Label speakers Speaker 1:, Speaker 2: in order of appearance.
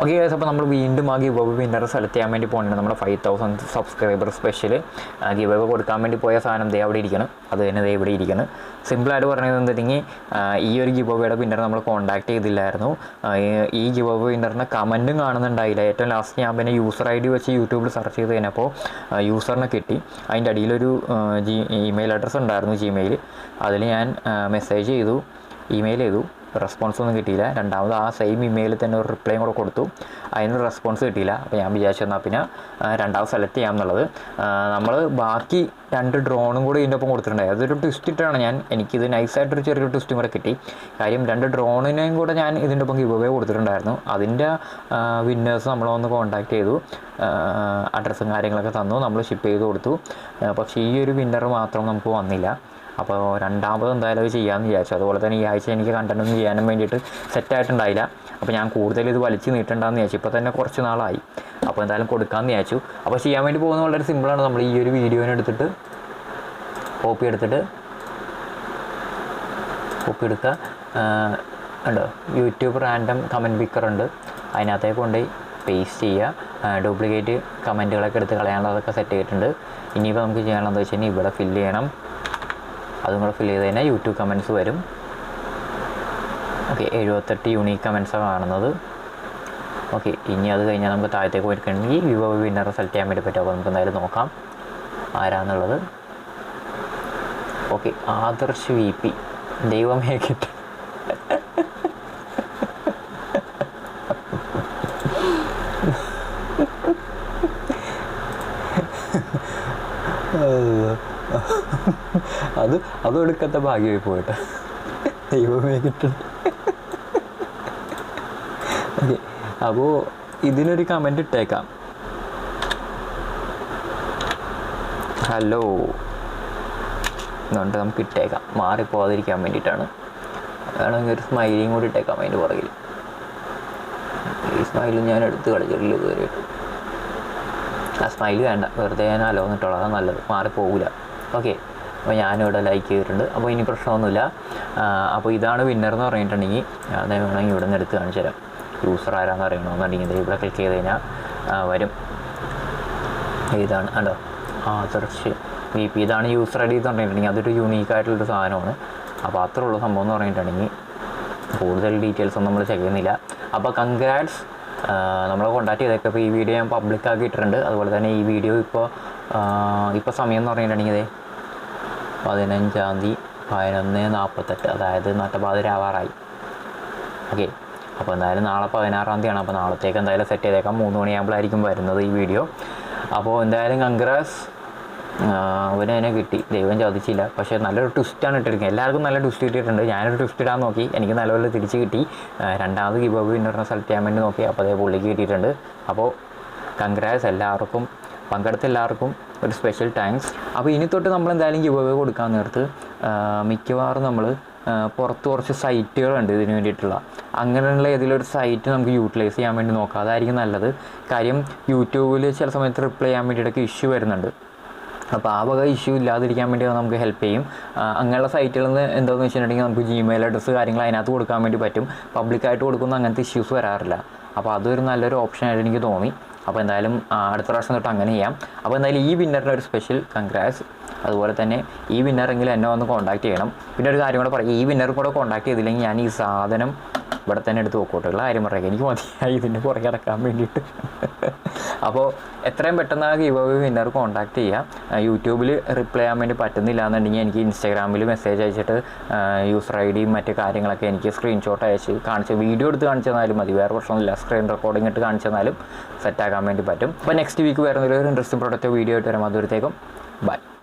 Speaker 1: Okay guys, അപ്പോൾ നമ്മൾ വീണ്ടും ആ ഗിവ് അവേ വിന്നറെ സെലക്ട് ചെയ്യാൻ വേണ്ടി പോകുന്നുണ്ട്. നമ്മുടെ 5000 സബ്സ്ക്രൈബർ സ്പെഷ്യൽ ഗിവ് അവേ കൊടുക്കാൻ വേണ്ടി പോയ സാധനം ദേ അവിടെ ഇരിക്കണം. അത് തന്നെ ദേ ഇവിടെ ഇരിക്കണം. സിമ്പിളായിട്ട് പറഞ്ഞത് എന്തെങ്കിൽ ഈ ഒരു ഗിവ് അവേയുടെ വിന്നർ നമ്മൾ കോൺടാക്ട് ചെയ്തില്ലായിരുന്നു. ഈ ഗിവ് അവേ വിന്നറിൻ്റെ കമൻറ്റും കാണുന്നുണ്ടായില്ല. ഏറ്റവും ലാസ്റ്റ് ഞാൻ പിന്നെ യൂസർ ഐ ഡി വെച്ച് യൂട്യൂബിൽ സെർച്ച് ചെയ്ത് കഴിഞ്ഞപ്പോൾ യൂസറിനെ കിട്ടി. അതിൻ്റെ അടിയിലൊരു ഇമെയിൽ അഡ്രസ്സ് ഉണ്ടായിരുന്നു, ജിമെയിൽ. അതിൽ ഞാൻ മെസ്സേജ് ചെയ്തു, ഇമെയിൽ ചെയ്തു. റെസ്പോൺസ് ഒന്നും കിട്ടിയില്ല. രണ്ടാമത് ആ സെയിം ഇമെയിലിൽ തന്നെ ഒരു റിപ്ലൈയും കൂടെ കൊടുത്തു, അതിന് റെസ്പോൺസ് കിട്ടിയില്ല. അപ്പോൾ ഞാൻ വിചാരിച്ചു എന്നാൽ പിന്നെ രണ്ടാമത് സെലക്ട് ചെയ്യാം എന്നുള്ളത്. നമ്മൾ ബാക്കി 2 ഡ്രോണും കൂടി ഇതിൻ്റെ ഒപ്പം കൊടുത്തിട്ടുണ്ടായി. അതൊരു ട്വിസ്റ്റ് ഇട്ടാണ് എനിക്കിത് നൈസായിട്ടൊരു ചെറിയൊരു ട്വിസ്റ്റും കൂടെ കിട്ടി. കാര്യം 2 ഡ്രോണിനെയും കൂടെ ഞാൻ ഇതിൻ്റെ ഒപ്പം ഗിവ് അവേ കൊടുത്തിട്ടുണ്ടായിരുന്നു. അതിൻ്റെ വിന്നേഴ്സ് നമ്മളൊന്ന് കോൺടാക്ട് ചെയ്തു, അഡ്രസ്സും കാര്യങ്ങളൊക്കെ തന്നു, നമ്മൾ ഷിപ്പ് ചെയ്ത് കൊടുത്തു. പക്ഷേ ഈ ഒരു വിന്നർ മാത്രം നമുക്ക് വന്നില്ല. അപ്പോൾ രണ്ടാമത് എന്തായാലും അത് ചെയ്യാമെന്ന് വിചാരിച്ചു. അതുപോലെ തന്നെ ഈ ആഴ്ച എനിക്ക് കണ്ടൻറ്റൊന്നും ചെയ്യാനും വേണ്ടിയിട്ട് സെറ്റായിട്ടുണ്ടായില്ല. അപ്പോൾ ഞാൻ കൂടുതൽ ഇത് വലിച്ച് നീട്ടണ്ടെന്ന് വിചാരിച്ചു. ഇപ്പോൾ തന്നെ കുറച്ച് നാളായി. അപ്പോൾ എന്തായാലും കൊടുക്കാമെന്ന് വിചാരിച്ചു. അപ്പോൾ ചെയ്യാൻ വേണ്ടി പോകുന്നത് വളരെ സിമ്പിളാണ്. നമ്മൾ ഈ ഒരു വീഡിയോനെ എടുത്തിട്ട് കോപ്പി എടുക്കുക. ഉണ്ടോ, യൂട്യൂബ് റാൻഡം കമൻറ്റ് പിക്കർ ഉണ്ട്, അതിനകത്തേക്ക് കൊണ്ടുപോയി പേസ്റ്റ് ചെയ്യുക. ഡ്യൂപ്ലിക്കേറ്റ് കമൻറ്റുകളൊക്കെ എടുത്ത് കളയാനുള്ളതൊക്കെ സെറ്റ് ചെയ്തിട്ടുണ്ട്. ഇനിയിപ്പോൾ നമുക്ക് ചെയ്യാനുള്ളതെന്ന് വെച്ച് കഴിഞ്ഞാൽ ഇവിടെ ഫില്ല് ചെയ്യണം. അതും കൂടെ ഫില്ല് ചെയ്ത് കഴിഞ്ഞാൽ യൂട്യൂബ് കമൻറ്റ്സ് വരും. ഓക്കെ, 78 യൂണീക്ക് കമൻറ്റ്സാണ് കാണുന്നത്. ഓക്കെ, ഇനി അത് കഴിഞ്ഞാൽ നമുക്ക് താഴത്തേക്ക് പോയിട്ടുണ്ടെങ്കിൽ ഗിവ് അവേ വിന്നറെ സെലക്ട് ചെയ്യാൻ വേണ്ടി പറ്റും. അപ്പോൾ നമുക്ക് എന്തായാലും നോക്കാം ആരാന്നുള്ളത്. Okay, Adarsh VP. ദൈവമേ കിട്ടും. അതും എടുക്കാത്ത ഭാഗ്യമായി പോയിട്ട് ദൈവമേ കിട്ടും. ഓക്കെ, അപ്പോൾ ഇതിനൊരു കമൻറ്റ് ഇട്ടേക്കാം. ഹലോ എന്നുകൊണ്ട് നമുക്ക് ഇട്ടേക്കാം, മാറിപ്പോകാതിരിക്കാൻ വേണ്ടിയിട്ടാണ്. വേണമെങ്കിൽ ഒരു സ്മൈലിയും കൂടി ഇട്ടേക്കാം അതിൻ്റെ പുറകിൽ. ഈ സ്മൈലും ഞാൻ എടുത്ത് കളിച്ചിട്ടില്ല ഇതുവരെയായിട്ട്. ആ സ്മൈൽ വേണ്ട, വെറുതെ ഞാൻ അലോന്നിട്ടുള്ളത്, അതാണ് നല്ലത്, മാറിപ്പോകില്ല. ഓക്കെ, അപ്പോൾ ഞാനിവിടെ ലൈക്ക് ചെയ്തിട്ടുണ്ട്. അപ്പോൾ ഇനി പ്രശ്നമൊന്നുമില്ല. അപ്പോൾ ഇതാണ് വിന്നർ എന്ന് പറഞ്ഞിട്ടുണ്ടെങ്കിൽ അത് വേണമെങ്കിൽ ഇവിടെ നിന്ന് എടുത്ത് കാണിച്ചു തരാം. യൂസർ ആരാന്ന് അറിയണമെന്നുണ്ടെങ്കിൽ ഇവിടെ ക്ലിക്ക് ചെയ്ത് കഴിഞ്ഞാൽ വരും. ഇതാണ് കണ്ടോ, ആദർശ് VP. ഇതാണ് യൂസർ ഐ ഡി എന്ന് പറഞ്ഞിട്ടുണ്ടെങ്കിൽ അതൊരു യൂണീക്കായിട്ടുള്ളൊരു സാധനമാണ്. അപ്പോൾ അത്രയുള്ള സംഭവം എന്ന് പറഞ്ഞിട്ടുണ്ടെങ്കിൽ കൂടുതൽ ഡീറ്റെയിൽസ് ഒന്നും നമ്മൾ ചെയ്യുന്നില്ല. അപ്പോൾ കൺഗ്രാറ്റ്സ്, നമ്മളെ കോൺടാക്ട് ചെയ്തേക്കാം. അപ്പോൾ ഈ വീഡിയോ ഞാൻ പബ്ലിക് ആക്കിയിട്ടുണ്ട്. അതുപോലെ തന്നെ ഈ വീഡിയോ ഇപ്പോൾ സമയം എന്ന് പറഞ്ഞിട്ടുണ്ടെങ്കിൽ 15-ാം തീയതി 11:48, അതായത് നട്ടപാതിരാവാറായി. ഓക്കെ, അപ്പോൾ എന്തായാലും നാളെ 16-ാം തീയതിയാണ്. അപ്പോൾ നാളത്തേക്ക് എന്തായാലും സെറ്റ് ചെയ്തേക്കാം. 3 മണിയാകുമ്പോഴായിരിക്കും വരുന്നത് ഈ വീഡിയോ. അപ്പോൾ എന്തായാലും കൺഗ്രാറ്റ്സ്, അവനെ കിട്ടി. ദൈവം ചോദിച്ചില്ല, പക്ഷേ നല്ലൊരു ട്വിസ്റ്റാണ് ഇട്ടിരിക്കുന്നത്. എല്ലാവർക്കും നല്ല ട്വിസ്റ്റ് കിട്ടിയിട്ടുണ്ട്. ഞാനൊരു ട്വിസ്റ്റ് ഇടാൻ നോക്കി, എനിക്ക് നല്ലപോലെ തിരിച്ച് കിട്ടി. രണ്ടാമത് ഗിവ് അവേ വിന്നറിനെ സെലക്ട് ചെയ്യാൻ വേണ്ടി നോക്കി, അപ്പോൾ അതേ പുള്ളിക്ക് കിട്ടിയിട്ടുണ്ട്. അപ്പോൾ കൺഗ്രാറ്റ്സ് എല്ലാവർക്കും, പങ്കെടുത്ത എല്ലാവർക്കും ഒരു സ്പെഷ്യൽ താങ്ക്സ്. അപ്പോൾ ഇനി തൊട്ട് നമ്മൾ എന്തായാലും ഗിവ് അവേ കൊടുക്കാൻ നേരത്ത് മിക്കവാറും നമ്മൾ പുറത്ത് കുറച്ച് സൈറ്റുകളുണ്ട് ഇതിന് വേണ്ടിയിട്ടുള്ള. അങ്ങനെയുള്ള ഏതെങ്കിലും സൈറ്റ് നമുക്ക് യൂട്ടിലൈസ് ചെയ്യാൻ വേണ്ടി നോക്കാം, അതായിരിക്കും നല്ലത്. കാര്യം യൂട്യൂബിൽ ചില സമയത്ത് റിപ്ലൈ ചെയ്യാൻ വേണ്ടിയിട്ടൊക്കെ ഇഷ്യൂ വരുന്നുണ്ട്. അപ്പോൾ ആ വക ഇഷ്യൂ ഇല്ലാതിരിക്കാൻ വേണ്ടി നമുക്ക് ഹെൽപ്പ് ചെയ്യും. അങ്ങനെയുള്ള സൈറ്റുകളിൽ നിന്ന് എന്താണെന്ന് വെച്ചിട്ടുണ്ടെങ്കിൽ നമുക്ക് ജിമെയിൽ അഡ്രസ്സ് കാര്യങ്ങൾ അതിനകത്ത് കൊടുക്കാൻ വേണ്ടി പറ്റും. പബ്ലിക്കായിട്ട് കൊടുക്കുന്ന അങ്ങനത്തെ ഇഷ്യൂസ് വരാറില്ല. അപ്പോൾ അതൊരു നല്ലൊരു ഓപ്ഷനായിട്ട് എനിക്ക് തോന്നി. അപ്പോൾ എന്തായാലും അടുത്ത പ്രാവശ്യം തൊട്ട് അങ്ങനെ ചെയ്യാം. അപ്പോൾ എന്തായാലും ഈ വിന്നറിന് ഒരു സ്പെഷ്യൽ കൺഗ്രാറ്റ്സ്. അതുപോലെ തന്നെ ഈ വിന്നറെങ്കിലും എന്നെ വന്ന് കോൺടാക്ട് ചെയ്യണം. പിന്നെ ഒരു കാര്യം കൂടെ പറയാം, ഈ വിന്നർ കൂടെ കോൺടാക്ട് ചെയ്തില്ലെങ്കിൽ ഞാൻ ഈ സാധനം ഇവിടെ തന്നെ എടുത്ത് നോക്കോട്ടുള്ള കാര്യം പറയാം. എനിക്ക് മതിയായി ഇതിൻ്റെ പുറകെ ഇറക്കാൻ വേണ്ടിയിട്ട്. അപ്പോൾ എത്രയും പെട്ടെന്ന് ആ ഗിവ് അവേ വിന്നർ കോൺടാക്ട് ചെയ്യുക. യൂട്യൂബിൽ റിപ്ലൈ ചെയ്യാൻ വേണ്ടി പറ്റുന്നില്ല എന്നുണ്ടെങ്കിൽ എനിക്ക് ഇൻസ്റ്റാഗ്രാമിൽ മെസ്സേജ് അയച്ചിട്ട് യൂസർ ഐ ഡിയും മറ്റു കാര്യങ്ങളൊക്കെ എനിക്ക് സ്ക്രീൻഷോട്ട് അയച്ച് വീഡിയോ എടുത്ത് കാണിച്ചു തന്നാലും മതി. വേറെ പ്രശ്നമൊന്നുമില്ല, സ്ക്രീൻ റെക്കോർഡിംഗ് ഇട്ട് കാണിച്ചു തന്നാലും സെറ്റാക്കാൻ വേണ്ടി പറ്റും. അപ്പോൾ നെക്സ്റ്റ് വീക്ക് വേറെ ഒരു ഇൻട്രസ്റ്റിംഗ് പ്രൊഡക്റ്റ് വീഡിയോ ആയിട്ട് വരാം. അതുവരത്തേക്കും ബൈ.